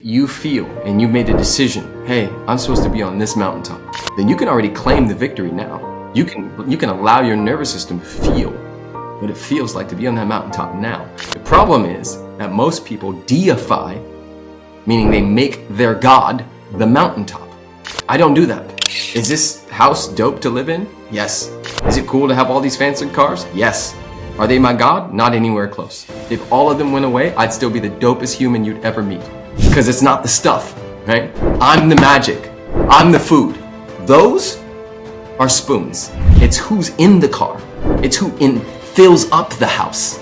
you feel and you made a decision, hey, I'm supposed to be on this mountaintop, then you can already claim the victory now. You can allow your nervous system to feel what it feels like to be on that mountaintop now. The problem is that most people deify, meaning they make their God the mountaintop. I don't do that. Is this house dope to live in? Yes. Is it cool to have all these fancy cars? Yes. Are they my God? Not anywhere close. If all of them went away, I'd still be the dopest human you'd ever meet. Because it's not the stuff, right? I'm the magic. I'm the food. Those are spoons. It's who's in the car. It's who fills up the house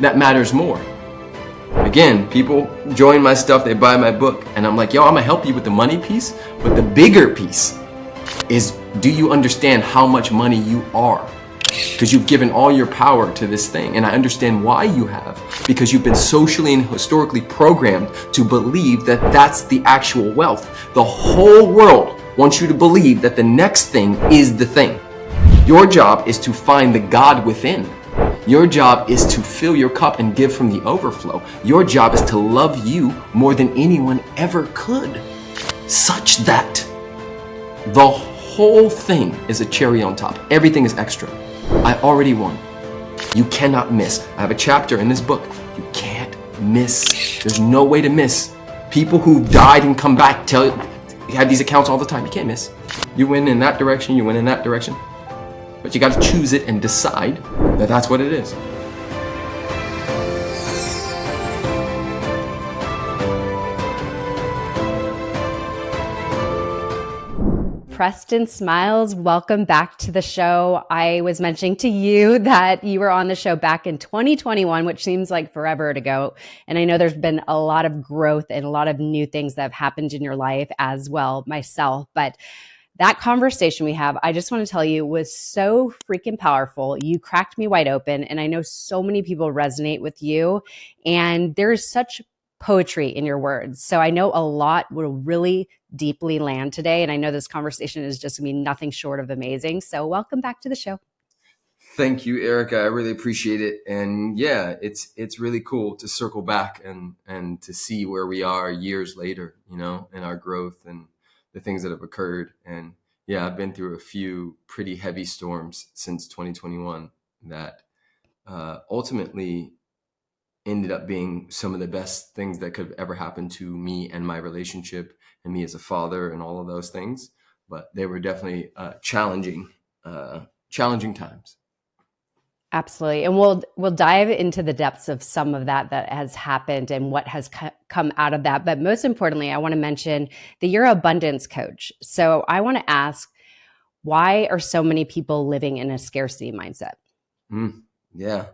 that matters more. Again, people join my stuff, they buy my book, and I'm like, yo, I'm gonna help you with the money piece, but the bigger piece is, do you understand how much money you are? Because you've given all your power to this thing, and I understand why you have, because you've been socially and historically programmed to believe that that's the actual wealth. The whole world wants you to believe that the next thing is the thing. Your job is to find the God within. Your job is to fill your cup and give from the overflow. Your job is to love you more than anyone ever could, such that the whole thing is a cherry on top. Everything is extra. I already won. You cannot miss. I have a chapter in this book. You can't miss. There's no way to miss. People who've died and come back have these accounts all the time. You can't miss. You win in that direction, you win in that direction. But you got to choose it and decide that that's what it is. Preston Smiles, welcome back to the show. I was mentioning to you that you were on the show back in 2021, which seems like forever ago. And I know there's been a lot of growth and a lot of new things that have happened in your life as well, myself. But that conversation we have, I just want to tell you, was so freaking powerful. You cracked me wide open. And I know so many people resonate with you. And there's such poetry in your words. So I know a lot will really deeply land today. And I know this conversation is just going to be nothing short of amazing. So welcome back to the show. Thank you, Erica. I really appreciate it. And yeah, it's really cool to circle back and to see where we are years later, in our growth and the things that have occurred. And yeah, I've been through a few pretty heavy storms since 2021 that ultimately ended up being some of the best things that could have ever happened to me and my relationship and me as a father and all of those things. But they were definitely challenging times. Absolutely. And we'll dive into the depths of some of that has happened and what has come out of that. But most importantly, I want to mention that you're an abundance coach. So I want to ask, why are so many people living in a scarcity mindset? Yeah.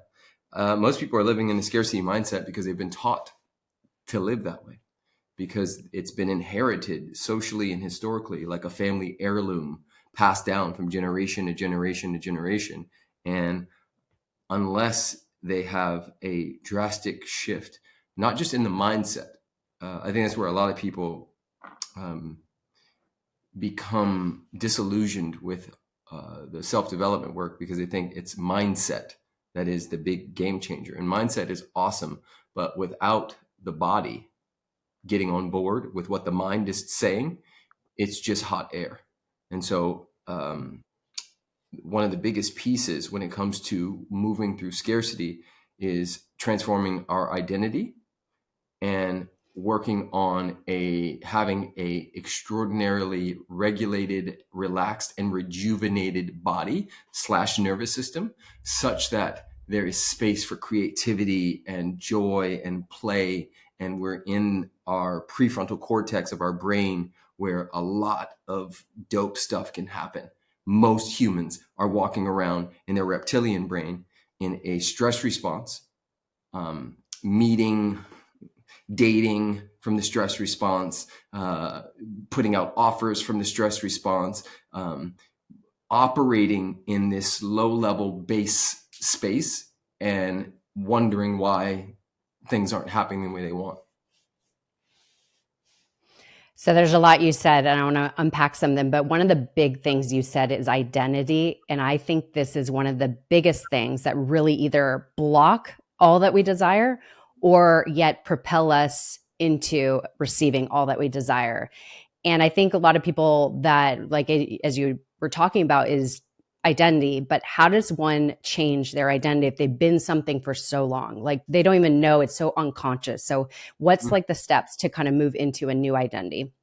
Most people are living in a scarcity mindset because they've been taught to live that way, because it's been inherited socially and historically like a family heirloom passed down from generation to generation to generation. And unless they have a drastic shift, not just in the mindset, I think that's where a lot of people become disillusioned with the self-development work, because they think it's mindset that is the big game changer. And mindset is awesome, but without the body getting on board with what the mind is saying, it's just hot air. And so one of the biggest pieces when it comes to moving through scarcity is transforming our identity and working on having a extraordinarily regulated, relaxed, and rejuvenated body / nervous system, such that there is space for creativity and joy and play. And we're in our prefrontal cortex of our brain where a lot of dope stuff can happen. Most humans are walking around in their reptilian brain in a stress response, meeting, dating from the stress response, putting out offers from the stress response, operating in this low-level base space and wondering why things aren't happening the way they want. So there's a lot you said, and I want to unpack some of them, but one of the big things you said is identity. And I think this is one of the biggest things that really either block all that we desire or yet propel us into receiving all that we desire. And I think a lot of people that, like, as you were talking about, is identity, but how does one change their identity if they've been something for so long? Like they don't even know, it's so unconscious. So what's like the steps to kind of move into a new identity?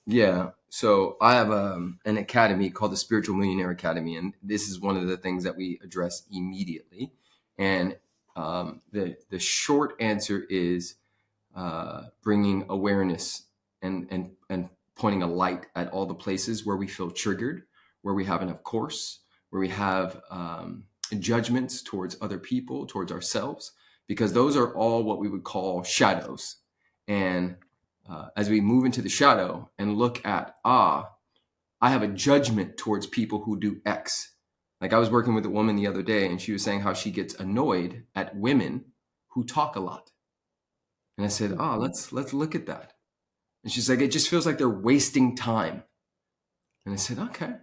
Yeah. So I have an academy called the Spiritual Millionaire Academy, and this is one of the things that we address immediately. And the short answer is bringing awareness and pointing a light at all the places where we feel triggered, where we have enough course, where we have judgments towards other people, towards ourselves, because those are all what we would call shadows. And as we move into the shadow and look at, I have a judgment towards people who do X. Like I was working with a woman the other day and she was saying how she gets annoyed at women who talk a lot. And I said, let's look at that. And she's like, it just feels like they're wasting time. And I said, okay,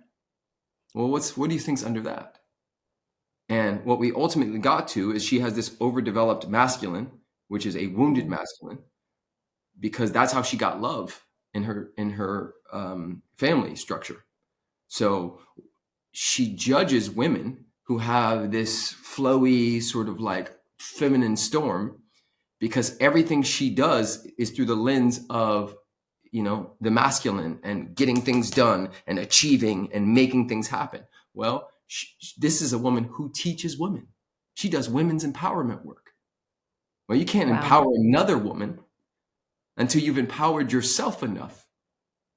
well, what do you think's under that? And what we ultimately got to is she has this overdeveloped masculine, which is a wounded masculine, because that's how she got love in her family structure. So she judges women who have this flowy sort of like feminine storm, because everything she does is through the lens of, the masculine and getting things done and achieving and making things happen. Well, this is a woman who teaches women. She does women's empowerment work. Well, you can't empower another woman until you've empowered yourself enough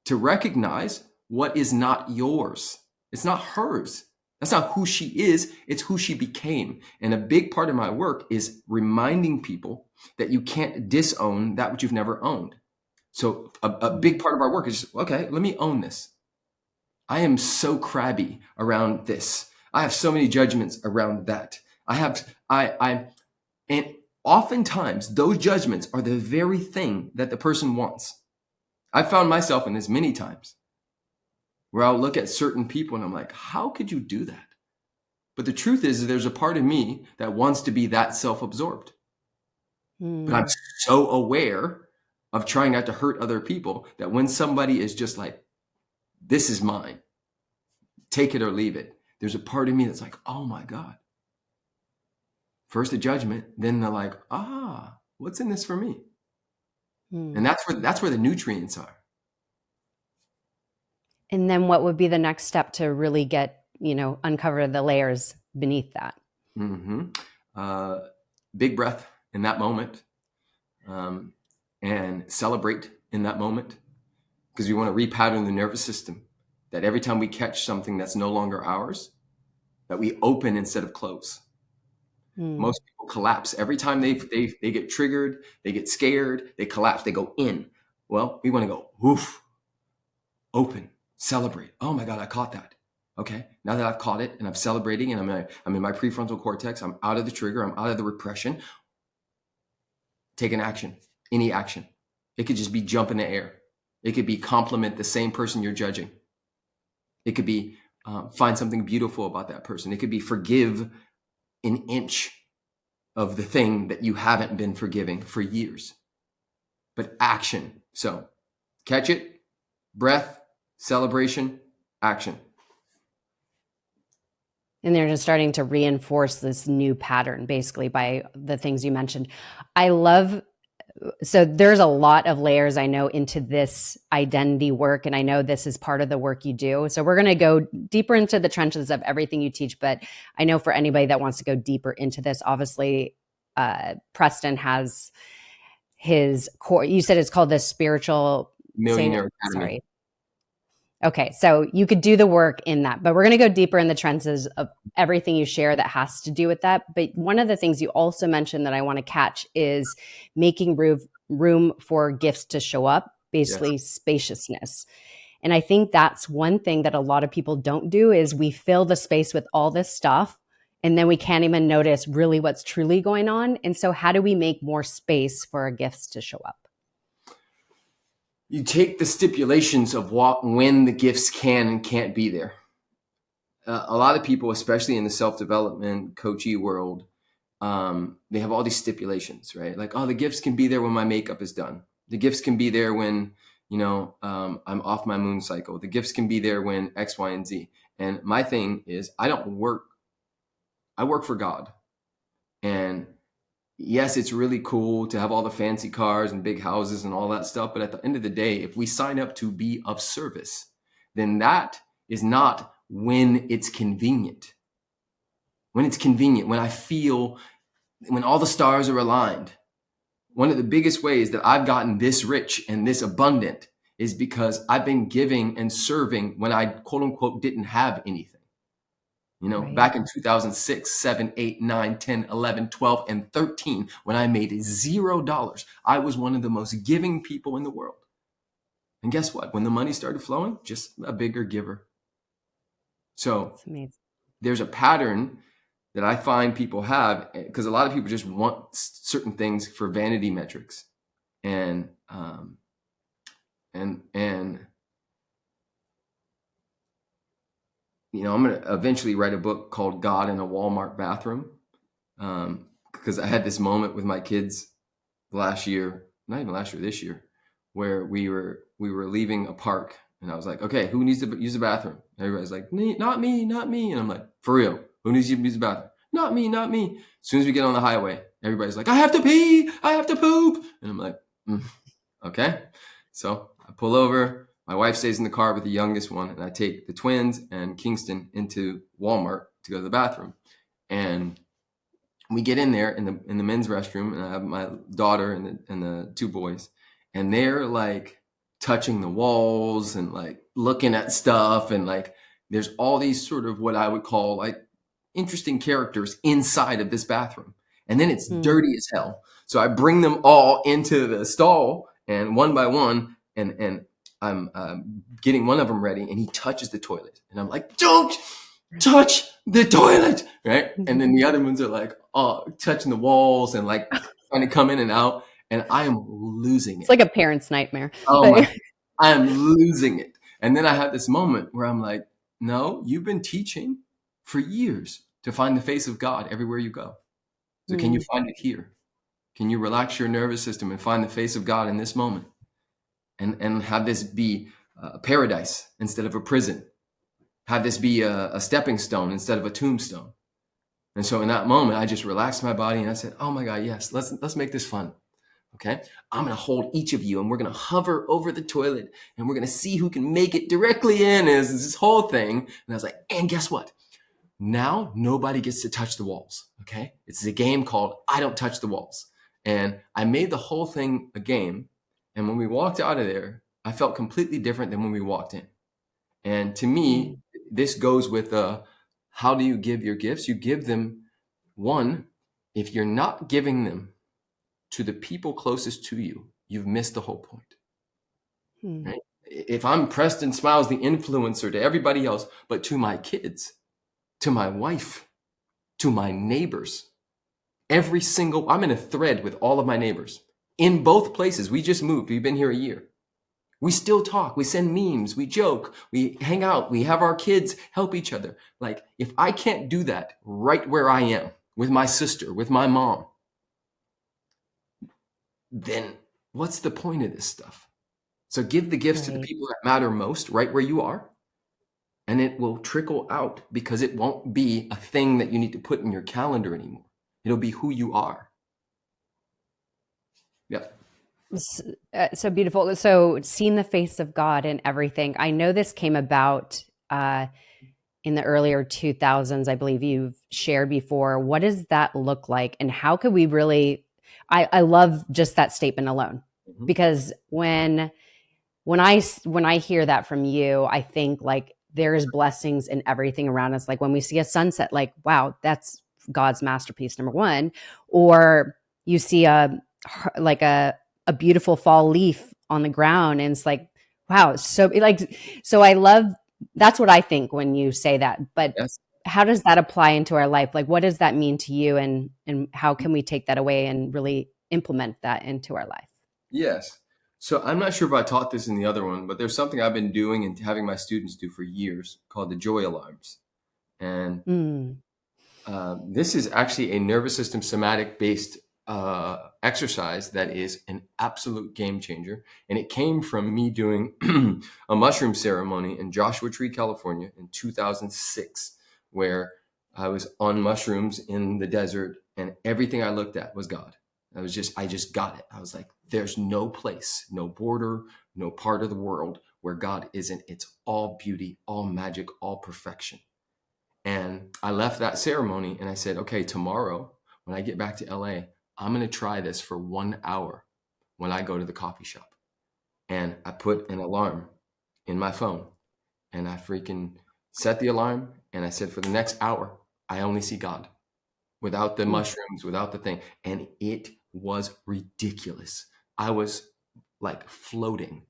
to recognize what is not yours. It's not hers. That's not who she is. It's who she became. And a big part of my work is reminding people that you can't disown that which you've never owned. So a big part of our work is, okay, let me own this. I am so crabby around this. I have so many judgments around that. And oftentimes those judgments are the very thing that the person wants. I found myself in this many times where I'll look at certain people and I'm like, how could you do that? But the truth is there's a part of me that wants to be that self-absorbed. But I'm so aware of trying not to hurt other people that when somebody is just like, this is mine, take it or leave it, there's a part of me that's like, oh my God. First the judgment, then they're like, what's in this for me? And that's where the nutrients are. And then what would be the next step to really get, uncover the layers beneath that? Big breath in that moment, and celebrate in that moment, because we want to repattern the nervous system, that every time we catch something that's no longer ours, that we open instead of close. Most people collapse. Every time they get triggered, they get scared, they collapse, they go in. Well, we want to go, woof, open, celebrate. Oh my God, I caught that. Okay, now that I've caught it and I'm celebrating and I'm in my prefrontal cortex, I'm out of the trigger, I'm out of the repression. Take an action, any action. It could just be jump in the air. It could be compliment the same person you're judging. It could be find something beautiful about that person. It could be forgive an inch of the thing that you haven't been forgiving for years. But action. So catch it, breath, celebration, action. And they're just starting to reinforce this new pattern, basically, by the things you mentioned. So there's a lot of layers, I know, into this identity work. And I know this is part of the work you do. So we're going to go deeper into the trenches of everything you teach. But I know for anybody that wants to go deeper into this, obviously, Preston has his core. You said it's called the Spiritual Millionaire Academy. Sorry. Okay, so you could do the work in that, but we're going to go deeper in the trenches of everything you share that has to do with that. But one of the things you also mentioned that I want to catch is making room for gifts to show up, basically spaciousness. And I think that's one thing that a lot of people don't do is we fill the space with all this stuff and then we can't even notice really what's truly going on. And so how do we make more space for our gifts to show up? You take the stipulations of when the gifts can and can't be there. A lot of people, especially in the self-development coachee world, they have all these stipulations, right? Like, the gifts can be there when my makeup is done. The gifts can be there when, I'm off my moon cycle. The gifts can be there when X, Y, and Z. And my thing is, I work for God. And yes, it's really cool to have all the fancy cars and big houses and all that stuff. But at the end of the day, if we sign up to be of service, then that is not when it's convenient. When it's convenient, when I feel, when all the stars are aligned. One of the biggest ways that I've gotten this rich and this abundant is because I've been giving and serving when I, quote unquote, didn't have anything. Right. Back in 2006, 7, 8, 9, 10, 11, 12, and 13, when I made $0, I was one of the most giving people in the world. And guess what? When the money started flowing, just a bigger giver. So That's amazing. there's a pattern that I find people have, because a lot of people just want certain things for vanity metrics. And I'm going to eventually write a book called God in a Walmart Bathroom, because I had this moment with my kids last year, not even last year, this year, where we were leaving a park, and I was like, okay, who needs to use the bathroom? Everybody's like, not me. And I'm like, for real, who needs to use the bathroom? Not me. As soon as we get on the highway, everybody's like, I have to pee, I have to poop. And I'm like, okay. So I pull over. My wife stays in the car with the youngest one, and I take the twins and Kingston into Walmart to go to the bathroom. And we get in there in the men's restroom, and I have my daughter and the two boys, and they're like touching the walls and like looking at stuff, and like there's all these sort of what I would call like interesting characters inside of this bathroom. And then it's dirty as hell. So I bring them all into the stall, and one by one, and I'm getting one of them ready, and he touches the toilet. And I'm like, don't touch the toilet, right? And then the other ones are like, touching the walls and like trying to come in and out. And I am losing it. It's like a parent's nightmare. I am losing it. And then I have this moment where I'm like, no, you've been teaching for years to find the face of God everywhere you go. So can you find it here? Can you relax your nervous system and find the face of God in this moment? And have this be a paradise instead of a prison. Have this be a stepping stone instead of a tombstone. And so in that moment, I just relaxed my body and I said, oh my God, yes, let's make this fun. Okay, I'm going to hold each of you, and we're going to hover over the toilet, and we're going to see who can make it directly in. And it's this whole thing. And I was like, and guess what? Now nobody gets to touch the walls. Okay, it's a game called I Don't Touch the Walls. And I made the whole thing a game. And when we walked out of there, I felt completely different than when we walked in. And to me, this goes with how do you give your gifts? You give them, one, if you're not giving them to the people closest to you, you've missed the whole point. Right? If I'm Preston Smiles, the influencer to everybody else, but to my kids, to my wife, to my neighbors, I'm in a thread with all of my neighbors in both places. We just moved. We've been here a year. We still talk. We send memes. We joke. We hang out. We have our kids help each other. Like, if I can't do that right where I am with my sister, with my mom, then what's the point of this stuff? So give the gifts to the people that matter most right where you are, and it will trickle out, because it won't be a thing that you need to put in your calendar anymore. It'll be who you are. Yeah. So beautiful. So seeing the face of God in everything. I know this came about in the earlier 2000s, I believe you've shared before. What does that look like? And how could we really, I love just that statement alone, because when I hear that from you, I think like there's blessings in everything around us. Like when we see a sunset, like, wow, that's God's masterpiece, number one. Or you see a beautiful fall leaf on the ground, and it's like, wow. So I love, that's what I think when you say that, but yes. How does that apply into our life? Like, what does that mean to you, and how can we take that away and really implement that into our life? Yes. So I'm not sure if I taught this in the other one, but there's something I've been doing and having my students do for years called the joy alarms. And this is actually a nervous system somatic based exercise that is an absolute game changer. And it came from me doing a mushroom ceremony in Joshua Tree, California in 2006, where I was on mushrooms in the desert and everything I looked at was God. I just got it. I was like, there's no place, no border, no part of the world where God isn't. It's all beauty, all magic, all perfection. And I left that ceremony and I said, okay, tomorrow when I get back to LA, I'm going to try this for 1 hour when I go to the coffee shop. And I put an alarm in my phone and I freaking set the alarm. And I said, for the next hour, I only see God without the mushrooms, without the thing. And it was ridiculous. I was like floating,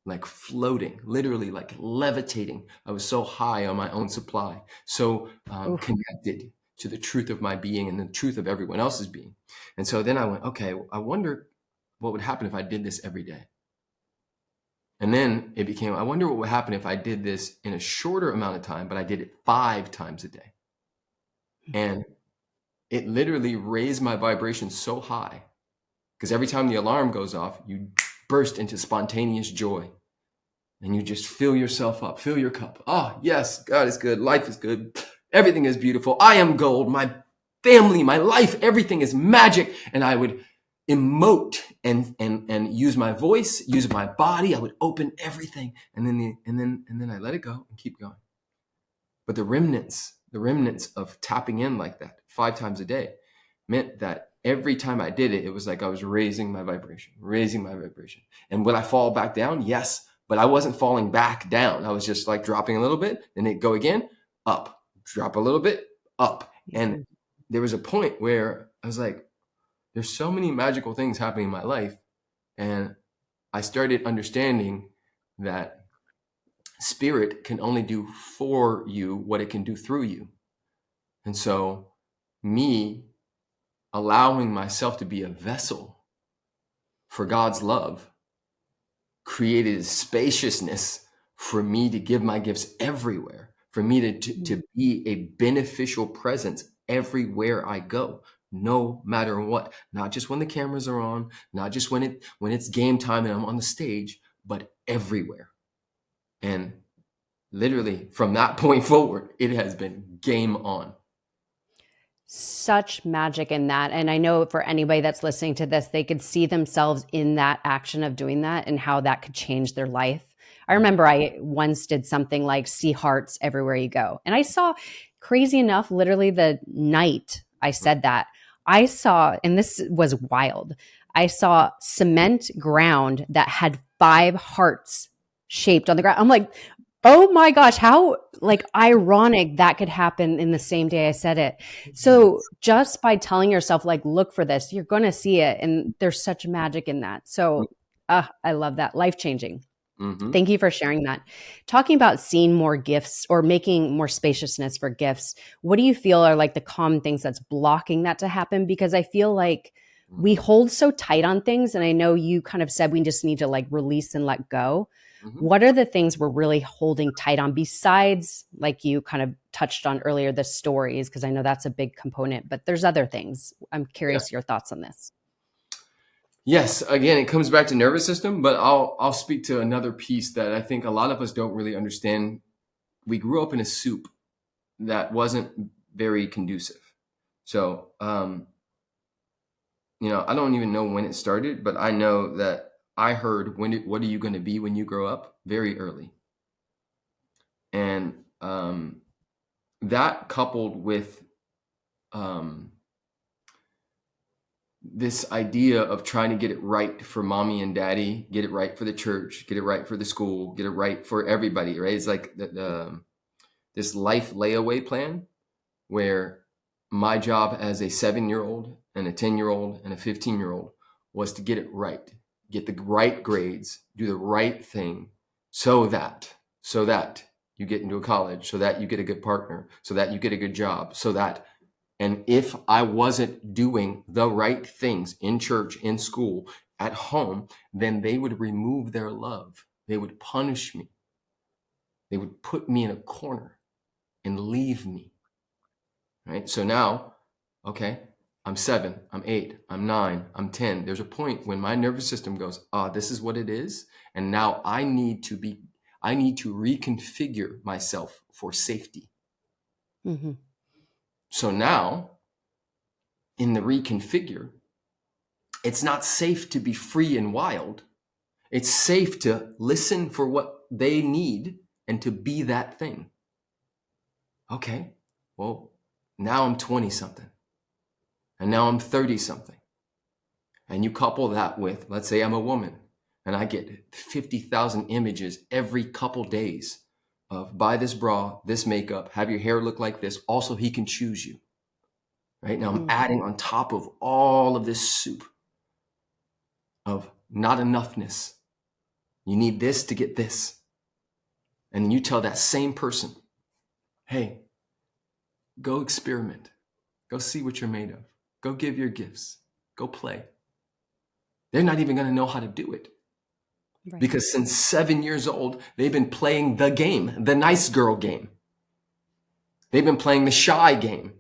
literally like levitating. I was so high on my own supply, so connected to the truth of my being and the truth of everyone else's being. And so then I went, okay, I wonder what would happen if I did this every day. And then it became, I wonder what would happen if I did this in a shorter amount of time, but I did it 5 times a day. And it literally raised my vibration so high because every time the alarm goes off, you burst into spontaneous joy and you just fill yourself up, fill your cup. Oh, yes, God is good. Life is good. Everything is beautiful. I am gold. My family, my life, everything is magic. And I would emote and use my voice, use my body. I would open everything. And then I let it go and keep going. But the remnants of tapping in like that 5 times a day meant that every time I did it, it was like I was raising my vibration. And would I fall back down? Yes, but I wasn't falling back down. I was just like dropping a little bit, then it go again, up, drop a little bit, up. And there was a point where I was like, there's so many magical things happening in my life. And I started understanding that spirit can only do for you what it can do through you. And so me allowing myself to be a vessel for God's love created a spaciousness for me to give my gifts everywhere, for me to be a beneficial presence everywhere I go, no matter what, not just when the cameras are on, not just when it's game time and I'm on the stage, but everywhere. And literally from that point forward, it has been game on. Such magic in that. And I know for anybody that's listening to this, they could see themselves in that action of doing that and how that could change their life. I remember I once did something like see hearts everywhere you go. And I saw, crazy enough, literally the night I said that, I saw, and this was wild, I saw cement ground that had 5 hearts shaped on the ground. I'm like, oh my gosh, how like ironic that could happen in the same day I said it. So just by telling yourself, like, look for this, you're going to see it. And there's such magic in that. So I love that. Life-changing. Thank you for sharing that. Talking about seeing more gifts or making more spaciousness for gifts, what do you feel are like the common things that's blocking that to happen? Because I feel like we hold so tight on things. And I know you kind of said we just need to like release and let go. What are the things we're really holding tight on besides, like you kind of touched on earlier, the stories? Because I know that's a big component, but there's other things. I'm curious your thoughts on this. Yes, again, it comes back to nervous system, but I'll speak to another piece that I think a lot of us don't really understand. We grew up in a soup that wasn't very conducive. So, I don't even know when it started, but I know that I heard what are you going to be when you grow up very early. And that coupled with this idea of trying to get it right for mommy and daddy, get it right for the church, get it right for the school, get it right for everybody, right? It's like this life layaway plan where my job as a 7-year-old and a 10-year-old and a 15-year-old was to get it right, get the right grades, do the right thing so that you get into a college, so that you get a good partner, so that you get a good job, and if I wasn't doing the right things in church, in school, at home, then they would remove their love. They would punish me. They would put me in a corner and leave me. Right? So now, okay, I'm 7, I'm 8, I'm 9, I'm 10. There's a point when my nervous system goes, this is what it is. And now I need to reconfigure myself for safety. Mm-hmm. So now in the reconfigure, it's not safe to be free and wild. It's safe to listen for what they need and to be that thing. Okay, well, now I'm 20 something. And now I'm 30 something. And you couple that with, let's say I'm a woman and I get 50,000 images every couple days of buy this bra, this makeup, have your hair look like this. Also, he can choose you. Right now, I'm adding on top of all of this soup of not enoughness. You need this to get this. And then you tell that same person, hey, go experiment. Go see what you're made of. Go give your gifts. Go play. They're not even going to know how to do it. Right. Because since 7 years old, they've been playing the game, the nice girl game. They've been playing the shy game.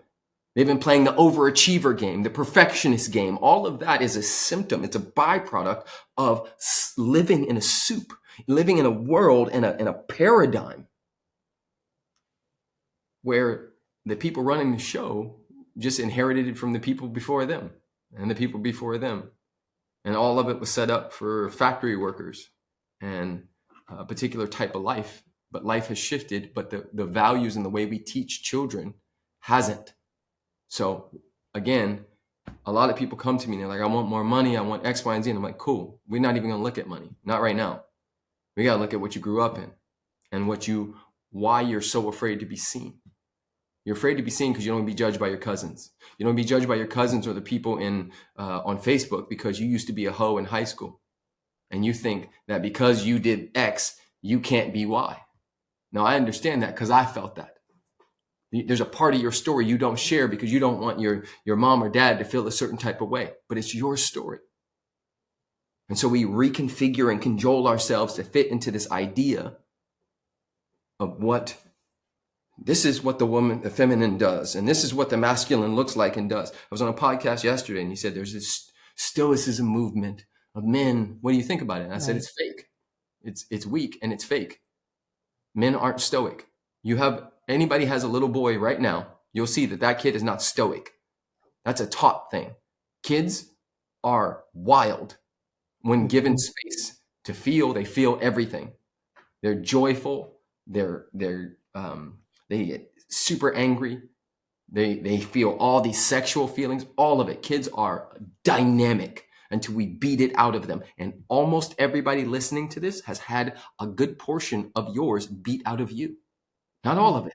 They've been playing the overachiever game, the perfectionist game. All of that is a symptom. It's a byproduct of living in a soup, living in a world and a paradigm where the people running the show just inherited it from the people before them and the people before them. And all of it was set up for factory workers and a particular type of life. But life has shifted, but the values and the way we teach children hasn't. So again, a lot of people come to me and they're like, I want more money. I want X, Y, and Z. And I'm like, cool. We're not even going to look at money. Not right now. We got to look at what you grew up in and why you're so afraid to be seen. You're afraid to be seen because you don't want to be judged by your cousins. You don't want to be judged by your cousins or the people on Facebook because you used to be a hoe in high school. And you think that because you did X, you can't be Y. Now, I understand that because I felt that. There's a part of your story you don't share because you don't want your mom or dad to feel a certain type of way, but it's your story. And so we reconfigure and cajole ourselves to fit into this idea of this is what the feminine does. And this is what the masculine looks like and does. I was on a podcast yesterday and he said, there's this stoicism movement of men. What do you think about it? And I said, it's fake. It's weak and it's fake. Men aren't stoic. Anybody has a little boy right now, you'll see that kid is not stoic. That's a taught thing. Kids are wild when given space to feel. They feel everything. They're joyful. They get super angry. They feel all these sexual feelings, all of it. Kids are dynamic until we beat it out of them. And almost everybody listening to this has had a good portion of yours beat out of you. Not all of it.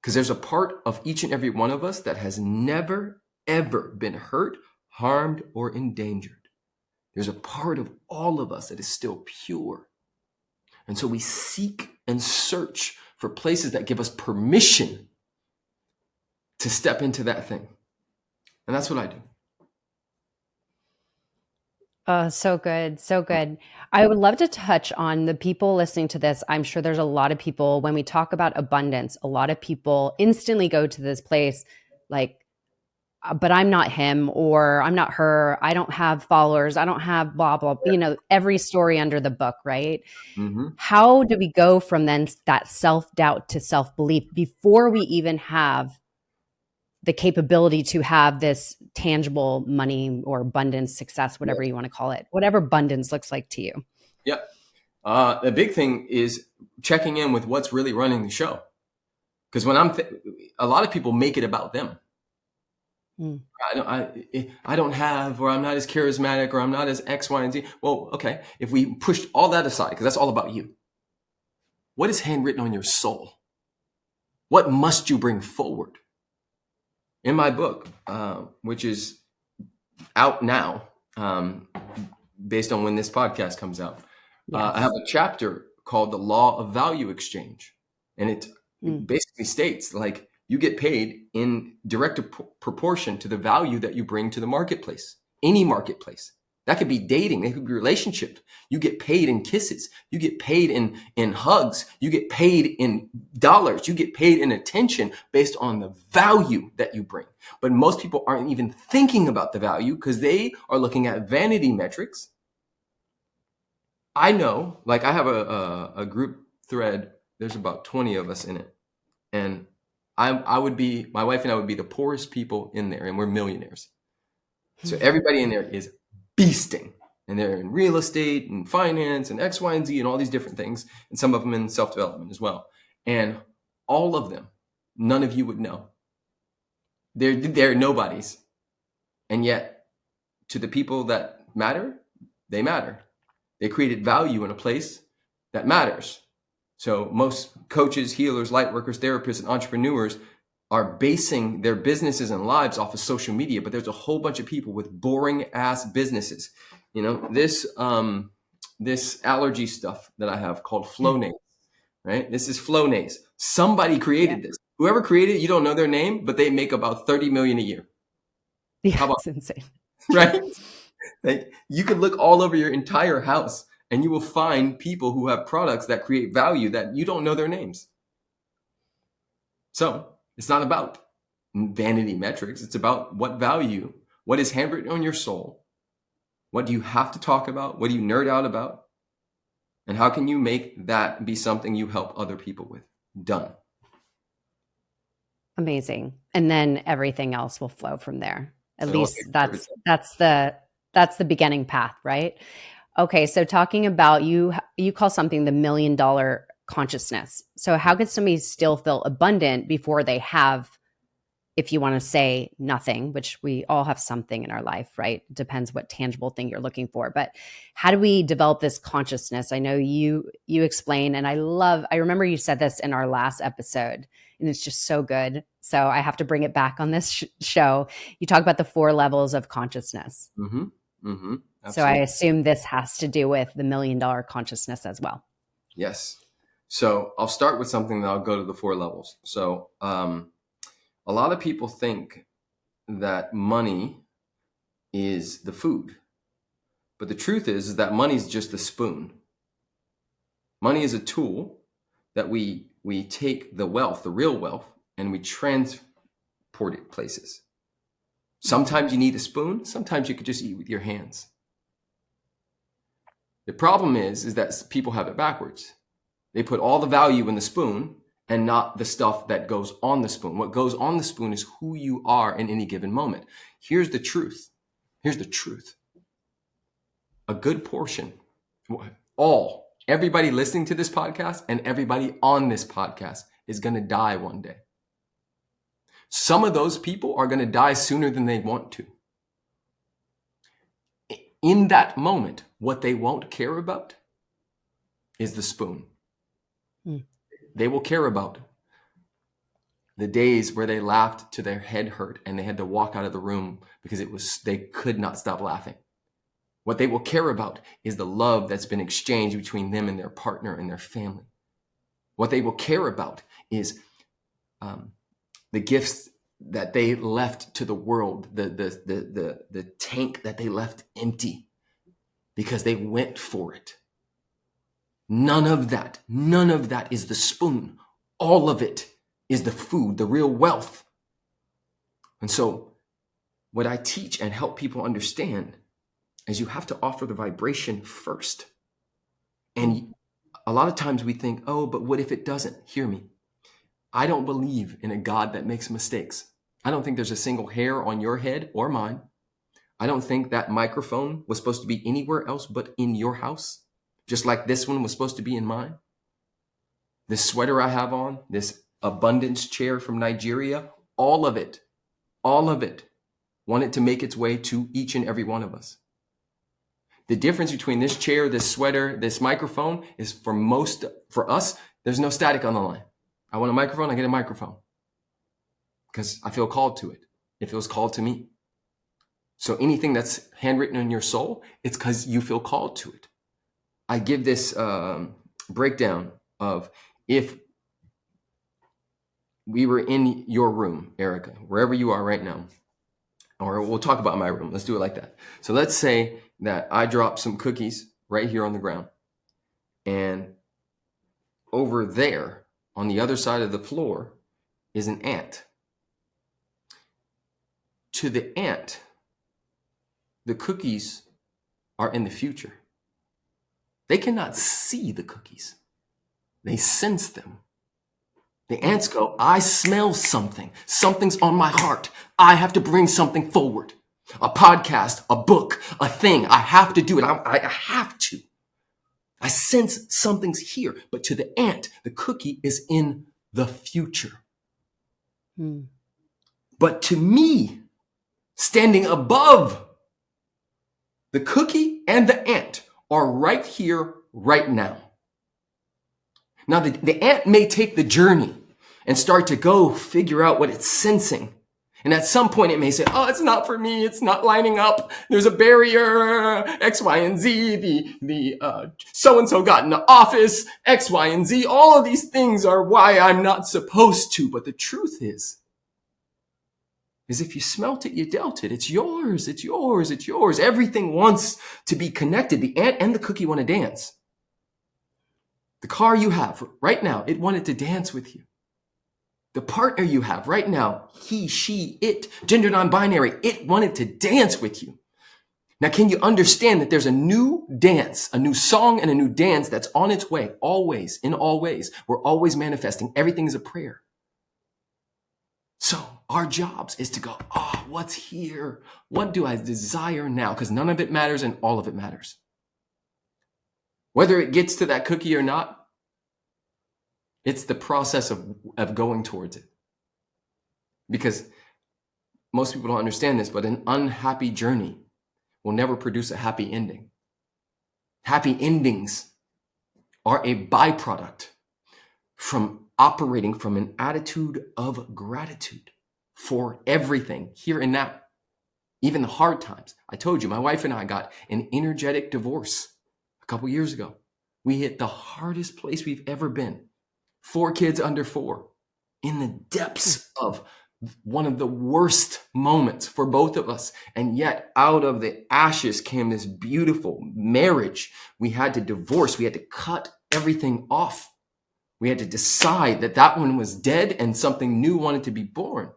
Because there's a part of each and every one of us that has never, ever been hurt, harmed, or endangered. There's a part of all of us that is still pure. And so we seek and search for places that give us permission to step into that thing. And that's what I do. Oh, so good. So good. I would love to touch on the people listening to this. I'm sure there's a lot of people, when we talk about abundance, a lot of people instantly go to this place like, but I'm not him or I'm not her. I don't have followers. I don't have blah, blah, every story under the book, right? Mm-hmm. How do we go from then that self-doubt to self-belief before we even have the capability to have this tangible money or abundance, success, whatever you want to call it, whatever abundance looks like to you? Yeah. The big thing is checking in with what's really running the show. Because when a lot of people make it about them. I don't have, or I'm not as charismatic, or I'm not as X, Y, and Z. Well, okay. If we pushed all that aside, because that's all about you. What is handwritten on your soul? What must you bring forward? In my book, which is out now, based on when this podcast comes out, I have a chapter called The Law of Value Exchange. And it basically states like you get paid in direct proportion to the value that you bring to the marketplace, any marketplace. That could be dating. That could be relationship. You get paid in kisses. You get paid in hugs. You get paid in dollars. You get paid in attention based on the value that you bring. But most people aren't even thinking about the value because they are looking at vanity metrics. I know, like I have a group thread. There's about 20 of us in it. And my wife and I would be the poorest people in there, and we're millionaires. So everybody in there is beasting, and they're in real estate and finance and X, Y, and Z and all these different things. And some of them in self-development as well. And all of them, none of you would know. They're nobodies. And yet to the people that matter, they matter. They created value in a place that matters. So most coaches, healers, light workers, therapists, and entrepreneurs are basing their businesses and lives off of social media, but there's a whole bunch of people with boring ass businesses. You know, this allergy stuff that I have called Flonase, right? This is Flonase. Somebody created this. Whoever created it, you don't know their name, but they make about 30 million a year. Yeah, How about it's insane. right? Like, you could look all over your entire house and you will find people who have products that create value that you don't know their names. So it's not about vanity metrics. It's about what value, what is handwritten on your soul. What do you have to talk about? What do you nerd out about? And how can you make that be something you help other people with? Done. Amazing. And then everything else will flow from there. At So least that's the beginning path, right? Okay, so talking about you call something the $1 million consciousness. So how can somebody still feel abundant before they have, if you want to say nothing, which we all have something in our life, right? Depends what tangible thing you're looking for. But how do we develop this consciousness? I know you explain, and I remember you said this in our last episode, and it's just so good. So I have to bring it back on this show. You talk about the 4 levels of consciousness. Mm-hmm. Mm-hmm. So I assume this has to do with the $1 million consciousness as well. Yes. So I'll start with something, then I'll go to the 4 levels. So a lot of people think that money is the food. But the truth is that money is just the spoon. Money is a tool that we take the wealth, the real wealth, and we transport it places. Sometimes you need a spoon. Sometimes you could just eat with your hands. The problem is that people have it backwards. They put all the value in the spoon and not the stuff that goes on the spoon. What goes on the spoon is who you are in any given moment. Here's the truth. Here's the truth. A good portion, everybody listening to this podcast and everybody on this podcast is going to die one day. Some of those people are going to die sooner than they want to. In that moment, what they won't care about is the spoon. They will care about the days where they laughed till their head hurt and they had to walk out of the room because they could not stop laughing. What they will care about is the love that's been exchanged between them and their partner and their family. What they will care about is the gifts that they left to the world, the tank that they left empty because they went for it. None of that is the spoon. All of it is the food, the real wealth. And so what I teach and help people understand is you have to offer the vibration first. And a lot of times we think, oh, but what if it doesn't? Hear me. I don't believe in a God that makes mistakes. I don't think there's a single hair on your head or mine. I don't think that microphone was supposed to be anywhere else but in your house, just like this one was supposed to be in mine. This sweater I have on, this abundance chair from Nigeria, all of it wanted to make its way to each and every one of us. The difference between this chair, this sweater, this microphone is for us, there's no static on the line. I want a microphone, I get a microphone because I feel called to it. It feels called to me. So anything that's handwritten in your soul, it's because you feel called to it. I give this breakdown of if we were in your room, Erica, wherever you are right now, or we'll talk about my room. Let's do it like that. So let's say that I dropped some cookies right here on the ground. And over there on the other side of the floor is an ant. To the ant, the cookies are in the future. They cannot see the cookies. They sense them. The ants go, I smell something. Something's on my heart. I have to bring something forward. A podcast, a book, a thing. I have to do it. I have to. I sense something's here. But to the ant, the cookie is in the future. But to me, standing above the cookie and the ant are right here, right now. Now, the ant may take the journey and start to go figure out what it's sensing. And at some point it may say, oh, it's not for me. It's not lining up. There's a barrier, X, Y, and Z. The so-and-so got in the office, X, Y, and Z. All of these things are why I'm not supposed to. But the truth is if you smelt it, you dealt it. It's yours. It's yours. It's yours. Everything wants to be connected. The ant and the cookie want to dance. The car you have right now, it wanted to dance with you. The partner you have right now, he, she, it, gender non-binary, it wanted to dance with you. Now, can you understand that there's a new dance, a new song and a new dance that's on its way, always, in all ways. We're always manifesting. Everything is a prayer. So our jobs is to go, oh, what's here? What do I desire now? Because none of it matters and all of it matters. Whether it gets to that cookie or not, it's the process of going towards it. Because most people don't understand this, but an unhappy journey will never produce a happy ending. Happy endings are a byproduct from operating from an attitude of gratitude for everything here and now, even the hard times. I told you, my wife and I got an energetic divorce a couple years ago. We hit the hardest place we've ever been. 4 kids under 4, in the depths of one of the worst moments for both of us. And yet out of the ashes came this beautiful marriage. We had to divorce. We had to cut everything off. We had to decide that that one was dead and something new wanted to be born.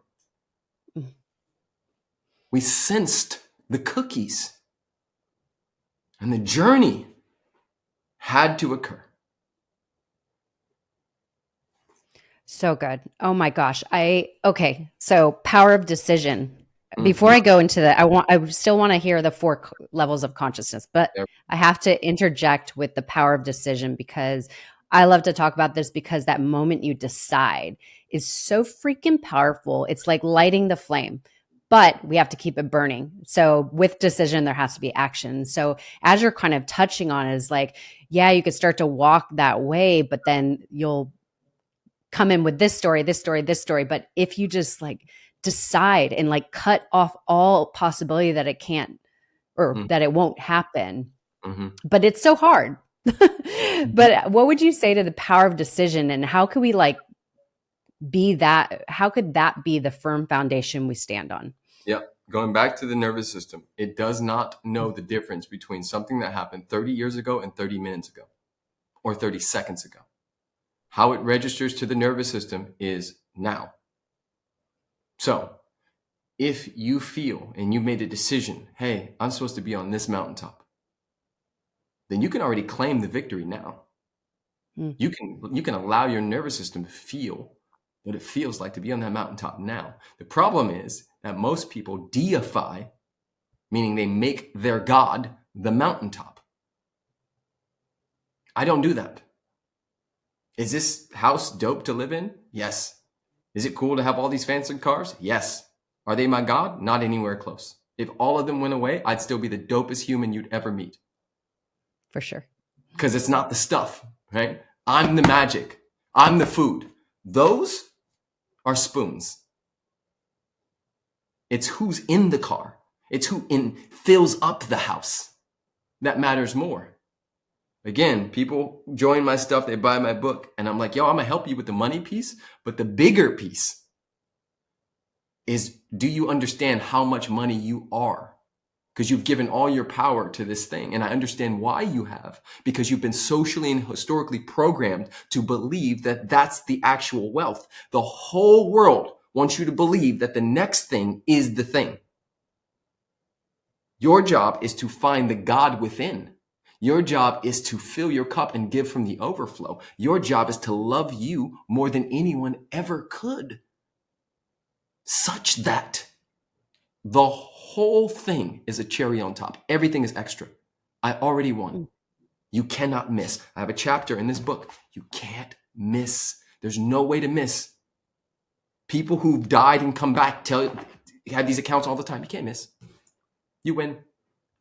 We sensed the cookies, and the journey had to occur. So good. Oh my gosh. Okay. So power of decision. Before I go into that, I still want to hear the 4 levels of consciousness, but Yep. I have to interject with the power of decision, because I love to talk about this, because that moment you decide is so freaking powerful. It's like lighting the flame, but we have to keep it burning. So with decision, there has to be action. So as you're kind of touching on, is like, yeah, you could start to walk that way, but then you'll come in with this story, this story, this story. But if you just like decide and like cut off all possibility that it can't, or that it won't happen, but it's so hard. But what would you say to the power of decision, and how could we like be that? How could that be the firm foundation we stand on? Yeah. Going back to the nervous system, it does not know the difference between something that happened 30 years ago and 30 minutes ago or 30 seconds ago. How it registers to the nervous system is now. So if you feel and you made a decision, hey, I'm supposed to be on this mountaintop, then you can already claim the victory now. You can allow your nervous system to feel what it feels like to be on that mountaintop now. The problem is that most people deify, meaning they make their God the mountaintop. I don't do that. Is this house dope to live in? Yes. Is it cool to have all these fancy cars? Yes. Are they my God? Not anywhere close. If all of them went away, I'd still be the dopest human you'd ever meet. For sure. Because it's not the stuff, right? I'm the magic. I'm the food. Those are spoons. It's who's in the car. It's who fills up the house that matters more. Again, people join my stuff, they buy my book, and I'm like, yo, I'm gonna help you with the money piece, but the bigger piece is, do you understand how much money you are? because you've given all your power to this thing. And I understand why you have, because you've been socially and historically programmed to believe that that's the actual wealth. The whole world wants you to believe that the next thing is the thing. Your job is to find the God within. Your job is to fill your cup and give from the overflow. Your job is to love you more than anyone ever could, such that the whole thing is a cherry on top. Everything is extra. I already won. You cannot miss. I have a chapter in this book. You can't miss. There's no way to miss. People who've died and come back have these accounts all the time. You can't miss. You win.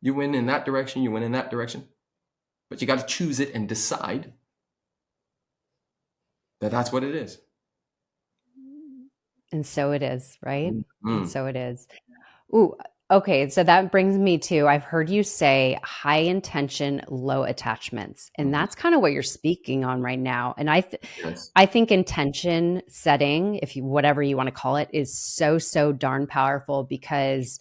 You win in that direction. You win in that direction. But you got to choose it and decide that that's what it is. And so it is, right? Mm-hmm. And so it is. Ooh, okay. So that brings me to, I've heard you say high intention, low attachments. And that's kind of what you're speaking on right now. And Yes. I think intention setting, whatever you want to call it, is so darn powerful, because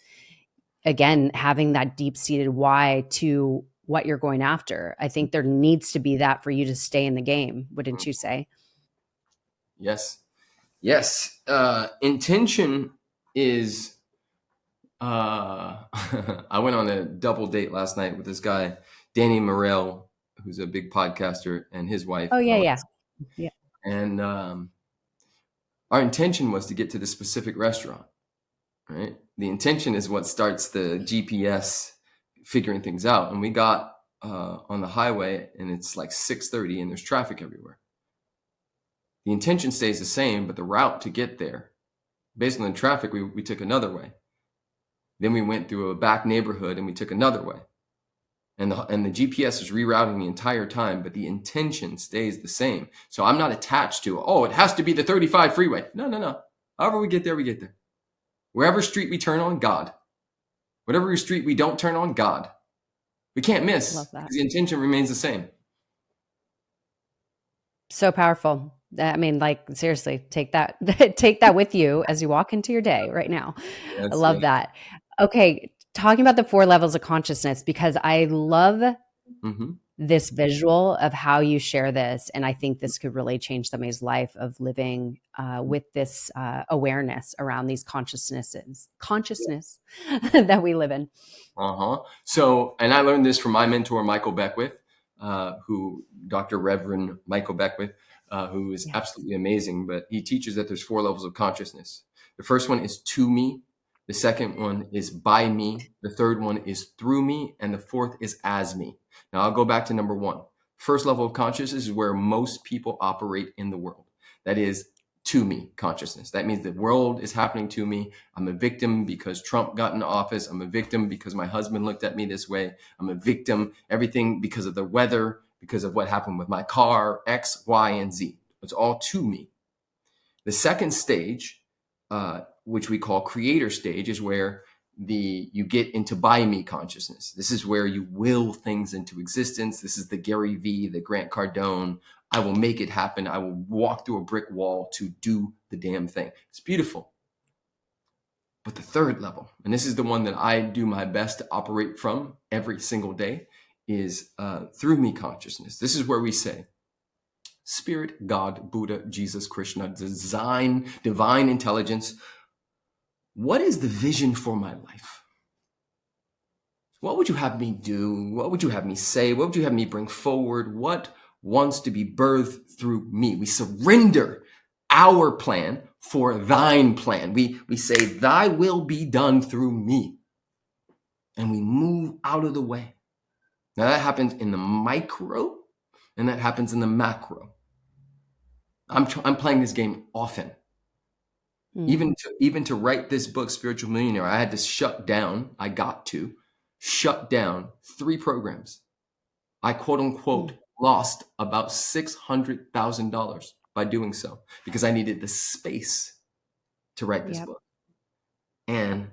again, having that deep seated why to what you're going after. I think there needs to be that for you to stay in the game. Wouldn't you say? Yes. Yes. Intention is, I went on a double date last night with this guy, Danny Morell, who's a big podcaster, and his wife. Oh, yeah. And our intention was to get to the specific restaurant, right? The intention is what starts the GPS figuring things out. And we got on the highway, and it's like 6:30 and there's traffic everywhere. The intention stays the same, but the route to get there, based on the traffic, we took another way. Then we went through a back neighborhood and we took another way. And the GPS is rerouting the entire time, but the intention stays the same. So I'm not attached to, it has to be the 35 freeway. No. However we get there, we get there. Wherever street we turn on, God. Whatever street we don't turn on, God. We can't miss. Love that. The intention remains the same. So powerful. I mean, like, seriously, take that with you as you walk into your day right now. I love that. Okay. Talking about the 4 levels of consciousness, because I love this visual of how you share this. And I think this could really change somebody's life of living with this awareness around these consciousness that we live in. So, and I learned this from my mentor, Michael Beckwith, Dr. Reverend Michael Beckwith, who is absolutely amazing, but he teaches that there's 4 levels of consciousness. The first one is to me. The second one is by me. The third one is through me. And the fourth is as me. Now I'll go back to number 1. First level of consciousness is where most people operate in the world. That is to me consciousness. That means the world is happening to me. I'm a victim because Trump got in office. I'm a victim because my husband looked at me this way. I'm a victim, everything because of the weather, because of what happened with my car, X, Y, and Z. It's all to me. The second stage, which we call creator stage, is where you get into by me consciousness. This is where you will things into existence. This is the Gary V, the Grant Cardone. I will make it happen. I will walk through a brick wall to do the damn thing. It's beautiful. But the third level, and this is the one that I do my best to operate from every single day, is through me consciousness. This is where we say, Spirit, God, Buddha, Jesus, Krishna, divine intelligence, what is the vision for my life? What would you have me do? What would you have me say? What would you have me bring forward? What wants to be birthed through me? We surrender our plan for thine plan. We say, thy will be done through me. And we move out of the way. Now that happens in the micro and that happens in the macro. I'm playing this game often. Even to write this book, Spiritual Millionaire, I had to shut down 3 programs. I quote unquote lost about $600,000 by doing so because I needed the space to write this book. And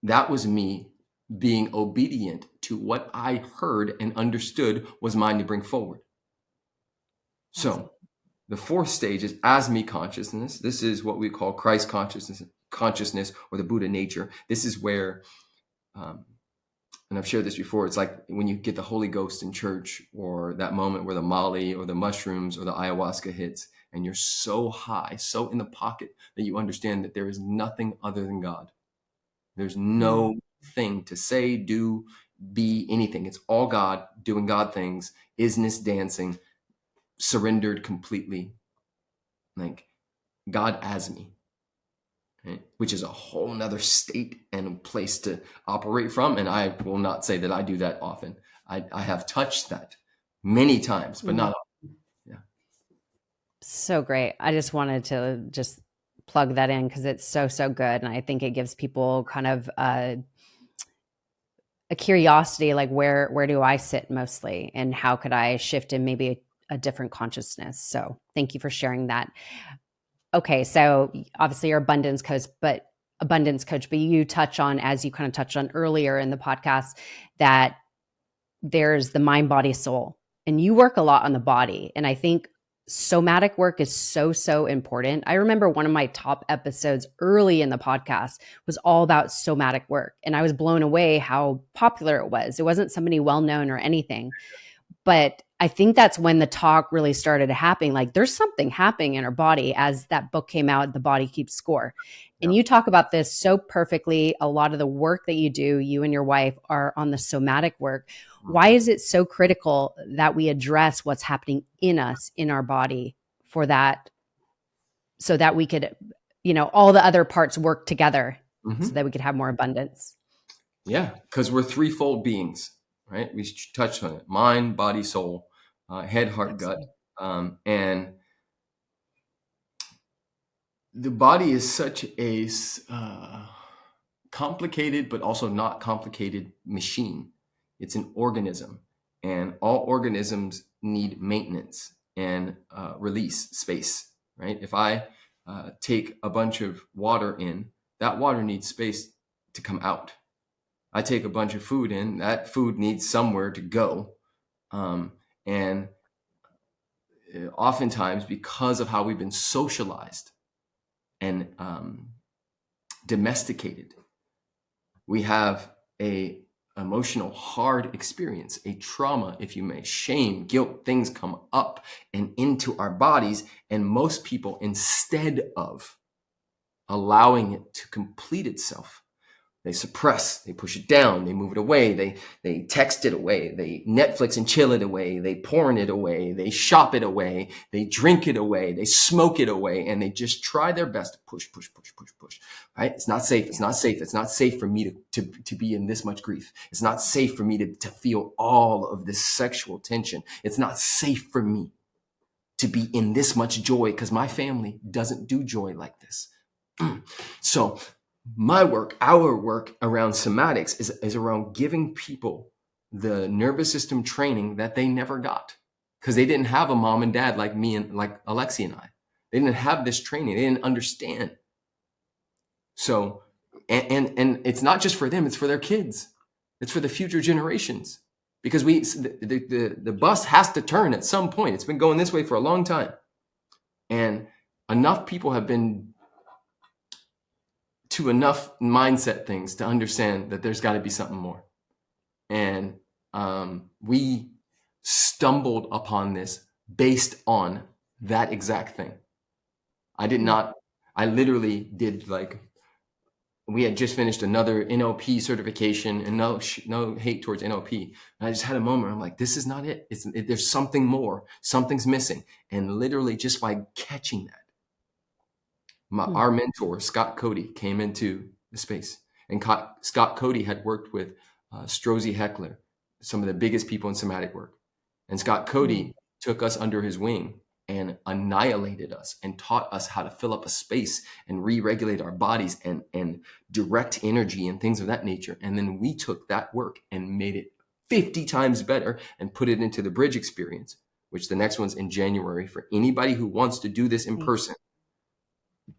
that was me being obedient to what I heard and understood was mine to bring forward. So the 4th stage is as me consciousness. This is what we call Christ consciousness or the Buddha nature. This is where and I've shared this before, it's like when you get the Holy Ghost in church, or that moment where the Molly or the mushrooms or the ayahuasca hits, and you're so high, so in the pocket, that you understand that there is nothing other than God. There's no thing to say, do, be, anything. It's all God, doing God things, isness dancing, surrendered completely, like God as me. Right? Which is a whole nother state and place to operate from. And I will not say that I do that often. I have touched that many times, but not often. Yeah. So great. I just wanted to just plug that in because it's so, so good. And I think it gives people kind of a curiosity, like where do I sit mostly, and how could I shift in maybe a different consciousness? So thank you for sharing that. Okay, so obviously you're abundance coach, but you touch on, as you kind of touched on earlier in the podcast, that there's the mind, body, soul, and you work a lot on the body. And I think somatic work is so, so important. I remember one of my top episodes early in the podcast was all about somatic work, and I was blown away how popular it was. It wasn't somebody well-known or anything, but I think that's when the talk really started happening. Like there's something happening in our body. As that book came out, The Body Keeps Score. And you talk about this so perfectly. A lot of the work that you do, you and your wife, are on the somatic work. Why is it so critical that we address what's happening in us, in our body, for that, so that we could, all the other parts work together so that we could have more abundance? Yeah, because we're threefold beings, right? We touched on it: mind, body, soul, head, heart, gut. And the body is such a complicated, but also not complicated machine. It's an organism, and all organisms need maintenance and release space, right? If I take a bunch of water in, that water needs space to come out. I take a bunch of food in, that food needs somewhere to go. And oftentimes, because of how we've been socialized and domesticated, we have a emotional hard experience, a trauma, if you may, shame, guilt. Things come up and into our bodies, and most people, instead of allowing it to complete itself, they suppress, they push it down, they move it away, they text it away, they Netflix and chill it away, they porn it away, they shop it away, they drink it away, they smoke it away, and they just try their best to push, right? It's not safe, it's not safe, it's not safe for me to be in this much grief. It's not safe for me to feel all of this sexual tension. It's not safe for me to be in this much joy because my family doesn't do joy like this. So my work, our work around somatics is around giving people the nervous system training that they never got, because they didn't have a mom and dad like me and like Alexi and I. They didn't have this training. They didn't understand. So, and it's not just for them, it's for their kids. It's for the future generations, because the bus has to turn at some point. It's been going this way for a long time. And enough people have been to enough mindset things to understand that there's got to be something more. And we stumbled upon this based on that exact thing. I literally did, like, we had just finished another NLP certification, and no hate towards NLP. And I just had a moment. I'm like, this is not it. There's something more. Something's missing. And literally just by catching that, our mentor, Scott Cody, came into the space. And Scott Cody had worked with Strozzi Heckler, some of the biggest people in somatic work. And Scott Cody took us under his wing and annihilated us and taught us how to fill up a space and re-regulate our bodies and direct energy and things of that nature. And then we took that work and made it 50 times better and put it into the Bridge experience, which the next one's in January for anybody who wants to do this in person.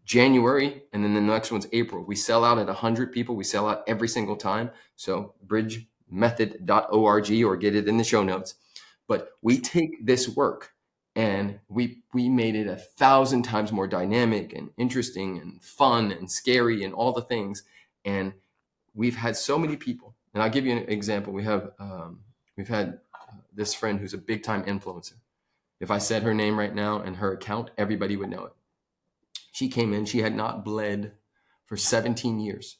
January, and then the next one's April. We sell out at 100 people. We sell out every single time. So bridgemethod.org, or get it in the show notes. But we take this work and we made it 1,000 times more dynamic and interesting and fun and scary and all the things. And we've had so many people And I'll give you an example. We've had this friend who's a big time influencer. If I said her name right now and her account, everybody would know it. She came in, she had not bled for 17 years.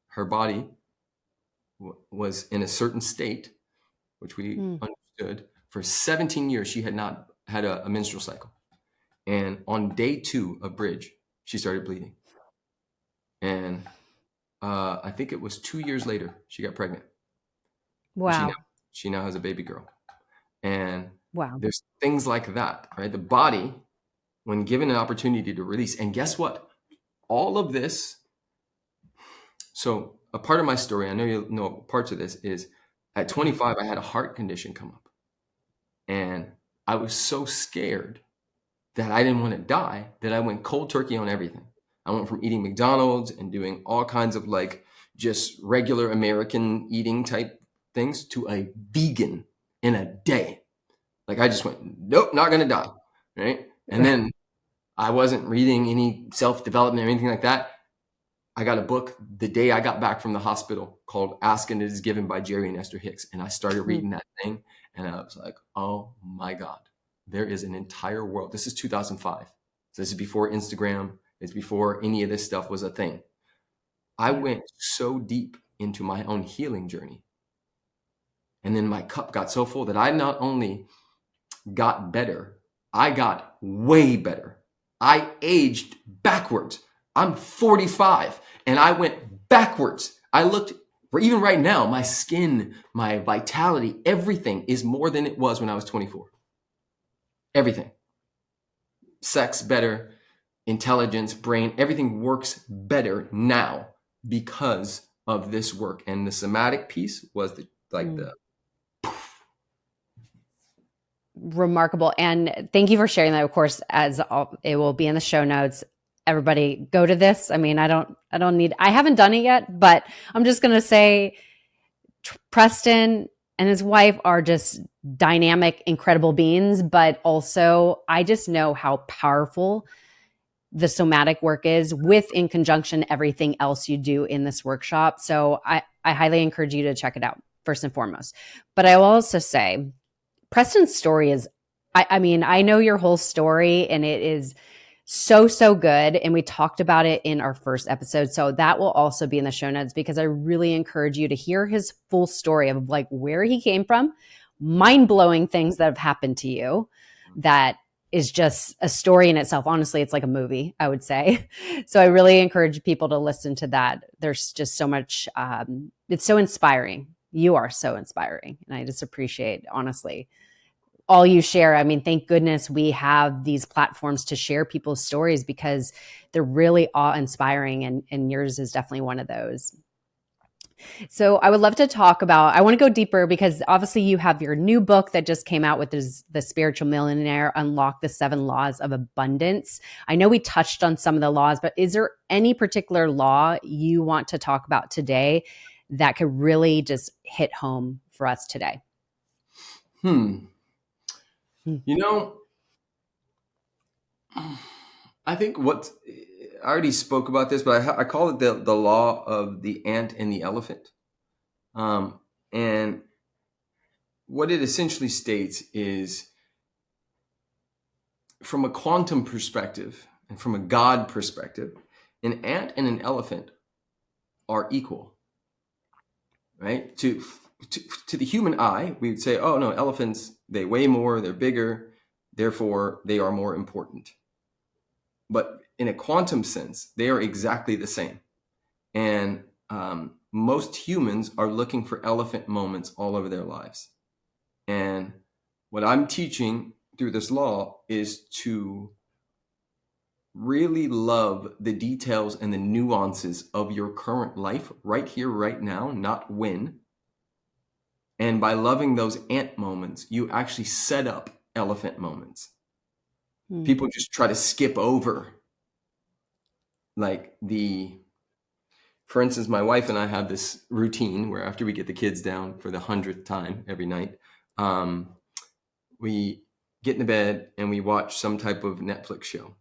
Her body was in a certain state, which we understood. For 17 years, she had not had a menstrual cycle. And on day 2 of bridge, she started bleeding. And I think it was 2 years later, she got pregnant. Wow. She now has a baby girl. And Wow. there's things like that, right? The body, when given an opportunity to release, and guess what? All of this. So a part of my story, I know you know parts of this, is at 25, I had a heart condition come up. And I was so scared that I didn't want to die that I went cold turkey on everything. I went from eating McDonald's and doing all kinds of like just regular American eating type things to a vegan in a day. Like I just went, nope, not going to die. Right. And then I wasn't reading any self-development or anything like that. I got a book the day I got back from the hospital called Ask and It Is Given by Jerry and Esther Hicks. And I started reading that thing and I was like, oh my God, there is an entire world. This is 2005. So this is before Instagram. It's before any of this stuff was a thing. I went so deep into my own healing journey. And then my cup got so full that I not only got better, I got way better. I aged backwards. I'm 45 and I went backwards. I looked, even right now, my skin, my vitality, everything is more than it was when I was 24. Everything. Sex better, intelligence, brain, everything works better now because of this work. And the somatic piece was the remarkable. And thank you for sharing that. Of course, it will be in the show notes. Everybody go to this. I mean, I haven't done it yet, but I'm just going to say Preston and his wife are just dynamic, incredible beings, but also I just know how powerful the somatic work is in conjunction everything else you do in this workshop. So I highly encourage you to check it out first and foremost. But I will also say Preston's story is, I mean, I know your whole story and it is so good. And we talked about it in our first episode. So that will also be in the show notes because I really encourage you to hear his full story of like where he came from, mind-blowing things that have happened to you that is just a story in itself. Honestly, it's like a movie, I would say. So I really encourage people to listen to that. There's just so much, it's so inspiring. You are so inspiring. And I just appreciate, honestly, all you share. I mean, thank goodness we have these platforms to share people's stories because they're really awe-inspiring, and yours is definitely one of those. So I would love to talk about, I want to go deeper because obviously you have your new book that just came out with the Spiritual Millionaire, Unlock the 7 Laws of Abundance. I know we touched on some of the laws, but is there any particular law you want to talk about today that could really just hit home for us today? You know, I think I already spoke about this, but I call it the law of the ant and the elephant. And what it essentially states is, from a quantum perspective and from a God perspective, an ant and an elephant are equal, right? To the human eye, we would say, oh no, elephants, they weigh more, they're bigger, therefore they are more important. But in a quantum sense, they are exactly the same. And most humans are looking for elephant moments all over their lives. And what I'm teaching through this law is to really love the details and the nuances of your current life right here, right now, not when. And by loving those ant moments, you actually set up elephant moments. People just try to skip over for instance, my wife and I have this routine where after we get the kids down for the 100th time every night, we get in the bed and we watch some type of Netflix show.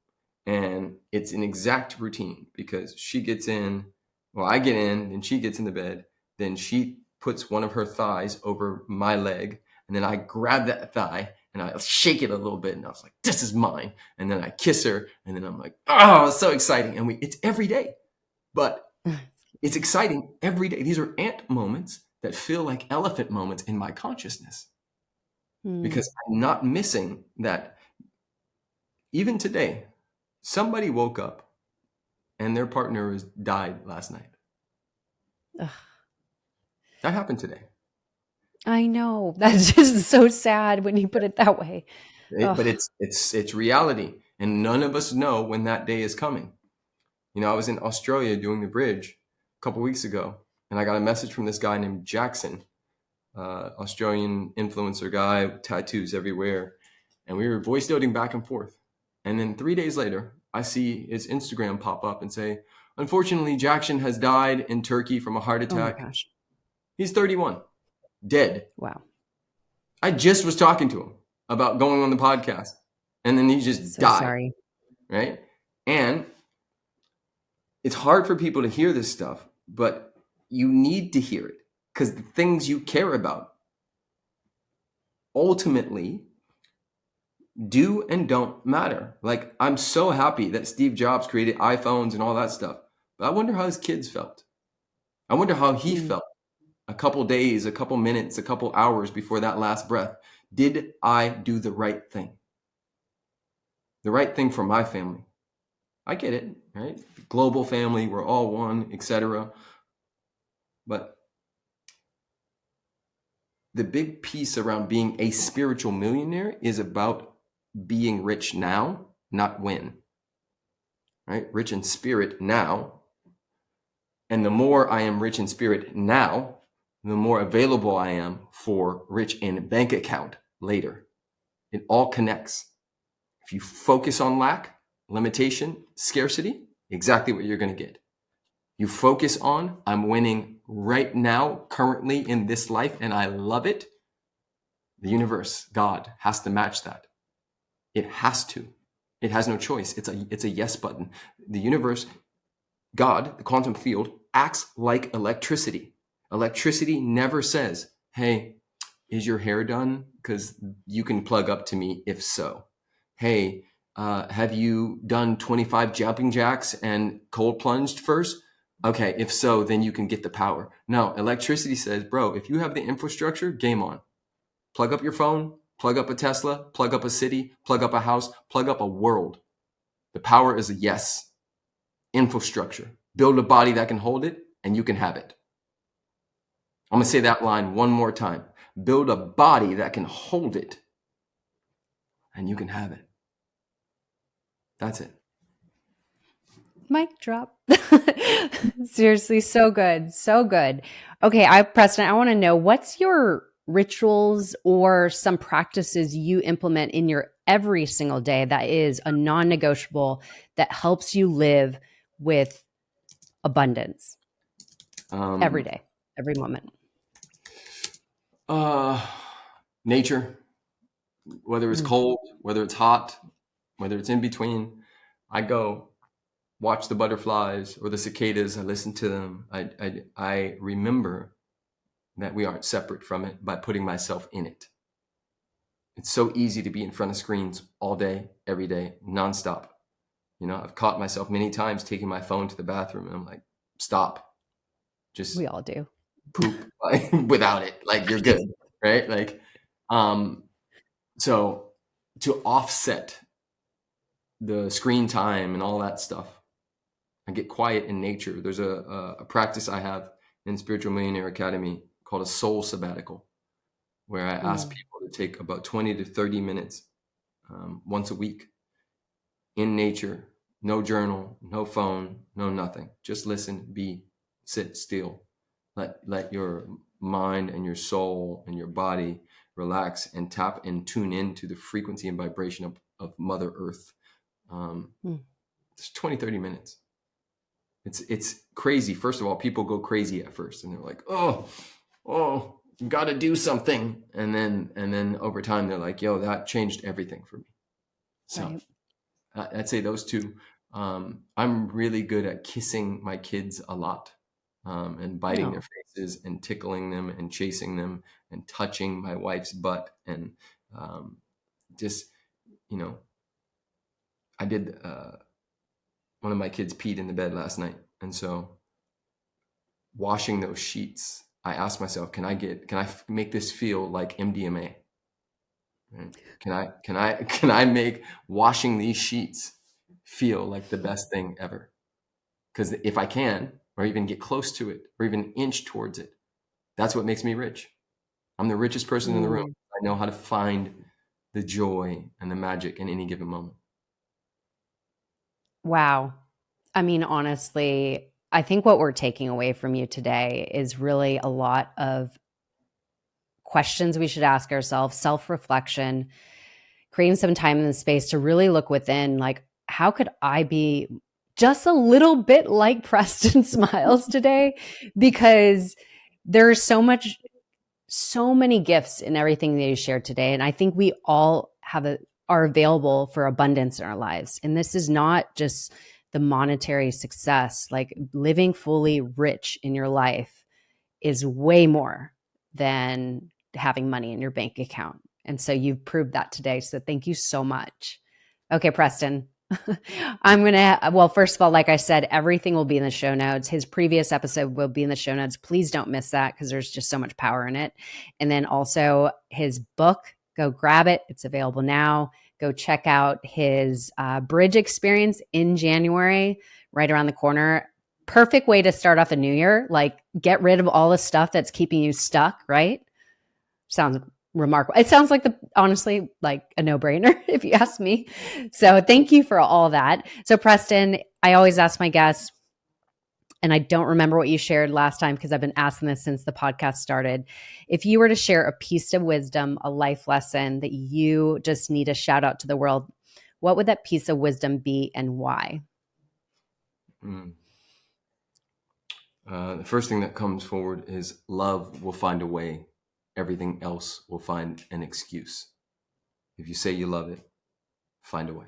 And it's an exact routine because she gets in, well, I get in and she gets in the bed then she puts one of her thighs over my leg, and then I grab that thigh and I shake it a little bit, and I was like, this is mine. And then I kiss her, and then I'm like, oh, it's so exciting. And it's every day, but it's exciting every day. These are ant moments that feel like elephant moments in my consciousness, because I'm not missing that. Even today, somebody woke up and their partner died last night. Ugh. That happened today. I know. That's just so sad when you put it that way. But it's reality, and none of us know when that day is coming. You know, I was in Australia doing the bridge a couple weeks ago, and I got a message from this guy named Jackson, Australian influencer guy, tattoos everywhere, and we were voice noting back and forth. And then 3 days later, I see his Instagram pop up and say, unfortunately, Jackson has died in Turkey from a heart attack. Oh my gosh. He's 31, dead. Wow. I just was talking to him about going on the podcast, and then he just died. Sorry. Right? And it's hard for people to hear this stuff, but you need to hear it, because the things you care about ultimately do and don't matter. Like, I'm so happy that Steve Jobs created iPhones and all that stuff, but I wonder how his kids felt. I wonder how he felt a couple days, a couple minutes, a couple hours before that last breath. Did I do the right thing? The right thing for my family. I get it, right? Global family, we're all one, etc. But the big piece around being a spiritual millionaire is about being rich now, not when. Right? Rich in spirit now. And the more I am rich in spirit now, the more available I am for rich in bank account later. It all connects. If you focus on lack, limitation, scarcity, exactly what you're going to get. You focus on, I'm winning right now, currently in this life, and I love it. The universe, God, has to match that. It has to. It has no choice. It's a yes button. The universe, God, the quantum field, acts like electricity. Electricity never says, hey, is your hair done? Because you can plug up to me if so. Hey, have you done 25 jumping jacks and cold plunged first? Okay, if so, then you can get the power. No, electricity says, bro, if you have the infrastructure, game on. Plug up your phone, plug up a Tesla, plug up a city, plug up a house, plug up a world. The power is a yes. Infrastructure. Build a body that can hold it, and you can have it. I'm going to say that line one more time. Build a body that can hold it, and you can have it. That's it. Mic drop. Seriously, so good. So good. Okay, Preston, I want to know, what's your rituals or some practices you implement in your every single day that is a non-negotiable that helps you live with abundance every day, every moment? Nature, whether it's cold, whether it's hot, whether it's in between, I go watch the butterflies or the cicadas. I listen to them. I remember that we aren't separate from it by putting myself in it. It's so easy to be in front of screens all day, every day, nonstop. You know, I've caught myself many times taking my phone to the bathroom, and I'm like, stop. Just we all do. Poop without it. Like, you're good, right? Like, so to offset the screen time and all that stuff, I get quiet in nature. There's a practice I have in Spiritual Millionaire Academy called a soul sabbatical, where I ask people to take about 20 to 30 minutes once a week in nature. No journal, no phone, no nothing. Just listen, be, sit still. Let your mind and your soul and your body relax and tap and tune into the frequency and vibration of Mother Earth. It's 20, 30 minutes. It's crazy. First of all, people go crazy at first, and they're like, oh, you got to do something. And then over time, they're like, yo, that changed everything for me. So I'd say those two. I'm really good at kissing my kids a lot. and biting their Oh, faces and tickling them and chasing them and touching my wife's butt and um, just, you know, I did. One of my kids peed in the bed last night, and so washing those sheets, I asked myself, can I make this feel like MDMA? Right? Can I make washing these sheets feel like the best thing ever? Because if I can, or even get close to it, or even inch towards it, that's what makes me rich. I'm the richest person in the room. mm, I know how to find the joy and the magic in any given moment. wow. I mean, honestly, I think what we're taking away from you today is really a lot of questions we should ask ourselves, self reflection, creating some time in the space to really look within, like, how could I be just a little bit like Preston Smiles today? Because there's so many gifts in everything that you shared today. And I think we all are available for abundance in our lives. And this is not just the monetary success, like living fully rich in your life is way more than having money in your bank account. And so you've proved that today. So thank you so much. Okay, Preston. Well, first of all, like I said, everything will be in the show notes. His previous episode will be in the show notes. Please don't miss that because there's just so much power in it. And then also his book, go grab it. It's available now. Go check out his bridge experience in January, right around the corner. Perfect way to start off a new year. Like, get rid of all the stuff that's keeping you stuck, right? Sounds remarkable. It sounds like honestly, like a no-brainer if you ask me. So thank you for all that. So Preston, I always ask my guests, and I don't remember what you shared last time because I've been asking this since the podcast started. If you were to share a piece of wisdom, a life lesson that you just need a shout out to the world, what would that piece of wisdom be and why? Mm. The first thing that comes forward is love will find a way. Everything else will find an excuse. If you say you love it, find a way.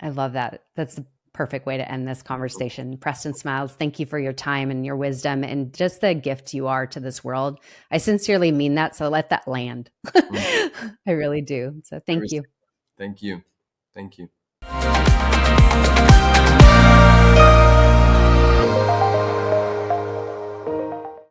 I love that. That's the perfect way to end this conversation. Preston Smiles, thank you for your time and your wisdom and just the gift you are to this world. I sincerely mean that. So let that land. Mm. I really do. So thank you. Thank you. Thank you.